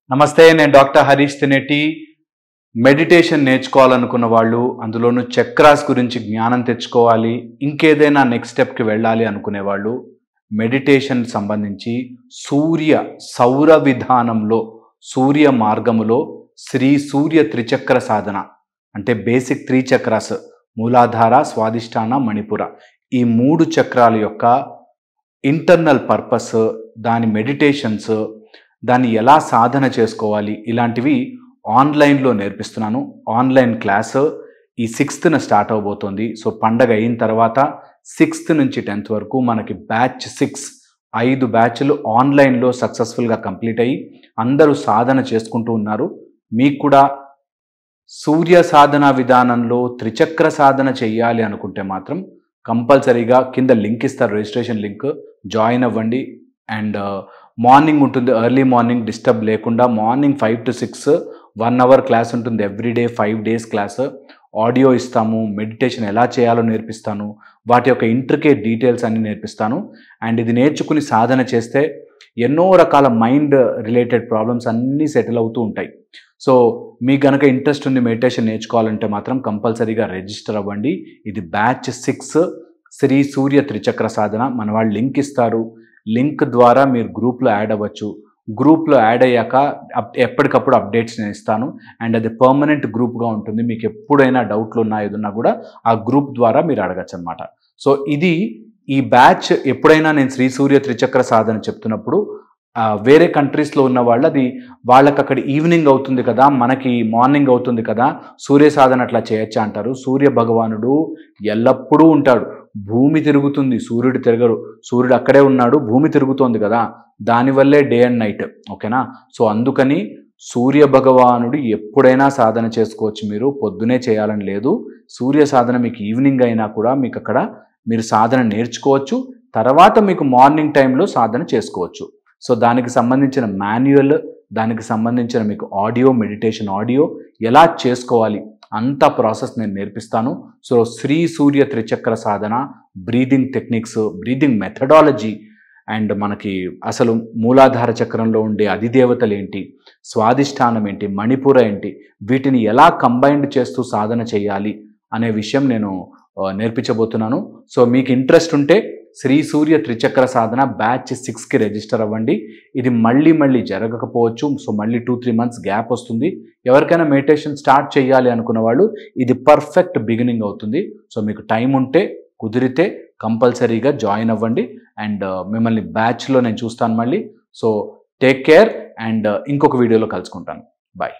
నమస్తే, నేను doctor Harish తినేటి. Meditation నేర్చుకోవాలనుకున్న వాళ్ళు, అందులోనూ చక్రాస్ గురించి జ్ఞానం తెచ్చుకోవాలి, ఇంకేదైనా నెక్స్ట్ స్టెప్కి వెళ్ళాలి అనుకునే వాళ్ళు, మెడిటేషన్ సంబంధించి సౌర విధానంలో, సూర్య మార్గములో శ్రీ సూర్య త్రిచక్ర సాధన అంటే బేసిక్ 3 చక్రాస్ మూలాధార, స్వాదిష్టాన, మణిపుర, ఈ 3 చక్రాల యొక్క ఇంటర్నల్ పర్పస్, దాని మెడిటేషన్స్, దాన్ని ఎలా సాధన చేసుకోవాలి, ఇలాంటివి ఆన్లైన్లో నేర్పిస్తున్నాను. ఆన్లైన్ క్లాస్ ఈ 6th స్టార్ట్ అవబోతోంది. సో పండగ అయిన తర్వాత 6th నుంచి 10th వరకు మనకి బ్యాచ్ 6 5 బ్యాచ్లు ఆన్లైన్లో సక్సెస్ఫుల్గా కంప్లీట్ అయ్యి అందరూ సాధన చేసుకుంటూ ఉన్నారు. మీకు కూడా సూర్య సాధన విధానంలో త్రిచక్ర సాధన చెయ్యాలి అనుకుంటే మాత్రం కంపల్సరీగా కింద లింక్ ఇస్తారు, రిజిస్ట్రేషన్ లింక్, జాయిన్ అవ్వండి. అండ్ మార్నింగ్ ఉంటుంది, ఎర్లీ మార్నింగ్ డిస్టర్బ్ లేకుండా మార్నింగ్ 5 to 6 1 hour క్లాస్ ఉంటుంది. ఎవ్రీడే 5 days క్లాస్, ఆడియో ఇస్తాము, మెడిటేషన్ ఎలా చేయాలో నేర్పిస్తాను, వాటి యొక్క ఇంట్రికేట్ డీటెయిల్స్ అన్ని నేర్పిస్తాను. అండ్ ఇది నేర్చుకుని సాధన చేస్తే ఎన్నో రకాల మైండ్ రిలేటెడ్ ప్రాబ్లమ్స్ అన్నీ సెటిల్ అవుతూ ఉంటాయి. సో మీకు కనుక ఇంట్రెస్ట్ ఉంది మెడిటేషన్ నేర్చుకోవాలంటే మాత్రం కంపల్సరీగా రిజిస్టర్ అవ్వండి. ఇది బ్యాచ్ 6 శ్రీ సూర్య త్రిచక్ర సాధన. మన వాళ్ళు లింక్ ఇస్తారు, లింక్ ద్వారా మీరు గ్రూప్లో యాడ్ అవ్వచ్చు. గ్రూప్లో యాడ్ అయ్యాక ఎప్పటికప్పుడు అప్డేట్స్ నేను ఇస్తాను. అండ్ అది పర్మనెంట్ గ్రూప్గా ఉంటుంది. మీకు ఎప్పుడైనా డౌట్లు ఉన్నా ఏదన్నా కూడా ఆ గ్రూప్ ద్వారా మీరు అడగచ్చు అనమాట. సో ఈ బ్యాచ్ ఎప్పుడైనా నేను శ్రీ సూర్య త్రిచక్ర సాధన చెప్తున్నప్పుడు వేరే కంట్రీస్లో ఉన్న వాళ్ళు అది వాళ్ళకి అక్కడ ఈవినింగ్ అవుతుంది కదా, మనకి మార్నింగ్ అవుతుంది కదా, సూర్య సాధన అట్లా చేయొచ్చా అంటారు. సూర్య భగవానుడు ఎల్లప్పుడూ ఉంటాడు. భూమి తిరుగుతుంది, సూర్యుడు తిరగడు. సూర్యుడు అక్కడే ఉన్నాడు, భూమి తిరుగుతోంది కదా, దానివల్లే డే అండ్ నైట్. ఓకేనా? సో అందుకని సూర్య భగవానుడు ఎప్పుడైనా సాధన చేసుకోవచ్చు. మీరు పొద్దునే చేయాలని లేదు. సూర్య సాధన మీకు ఈవినింగ్ అయినా కూడా మీకు అక్కడ మీరు సాధన నేర్చుకోవచ్చు. తర్వాత మీకు మార్నింగ్ టైంలో సాధన చేసుకోవచ్చు. సో దానికి సంబంధించిన మాన్యువల్, దానికి సంబంధించిన మీకు ఆడియో, మెడిటేషన్ ఆడియో ఎలా చేసుకోవాలి అంత ప్రాసెస్ నేను నేర్పిస్తాను. So Shri Surya Trichakra Sadhana, breathing techniques, breathing methodology, and మనకి అసలు మూలాధార చక్రంలో ఉండే అధిదేవతలు ఏంటి, స్వాదిష్టానం ఏంటి, మణిపుర ఏంటి, వీటిని ఎలా కంబైన్డ్ చేస్తూ సాధన చేయాలి అనే విషయం నేను నేర్పించబోతున్నాను. సో మీకు ఇంట్రెస్ట్ ఉంటే శ్రీ సూర్య త్రిచక్ర సాధన బ్యాచ్ 6కి రిజిస్టర్ అవ్వండి. ఇది మళ్ళీ జరగకపోవచ్చు. సో మళ్ళీ 2-3 months గ్యాప్ వస్తుంది. ఎవరికైనా మెడిటేషన్ స్టార్ట్ చేయాలి అనుకున్న వాళ్ళు ఇది పర్ఫెక్ట్ బిగినింగ్ అవుతుంది. సో మీకు టైం ఉంటే, కుదిరితే కంపల్సరీగా జాయిన్ అవ్వండి. అండ్ మిమ్మల్ని బ్యాచ్లో నేను చూస్తాను మళ్ళీ. సో టేక్ కేర్, అండ్ ఇంకొక వీడియోలో కలుసుకుంటాను. బాయ్.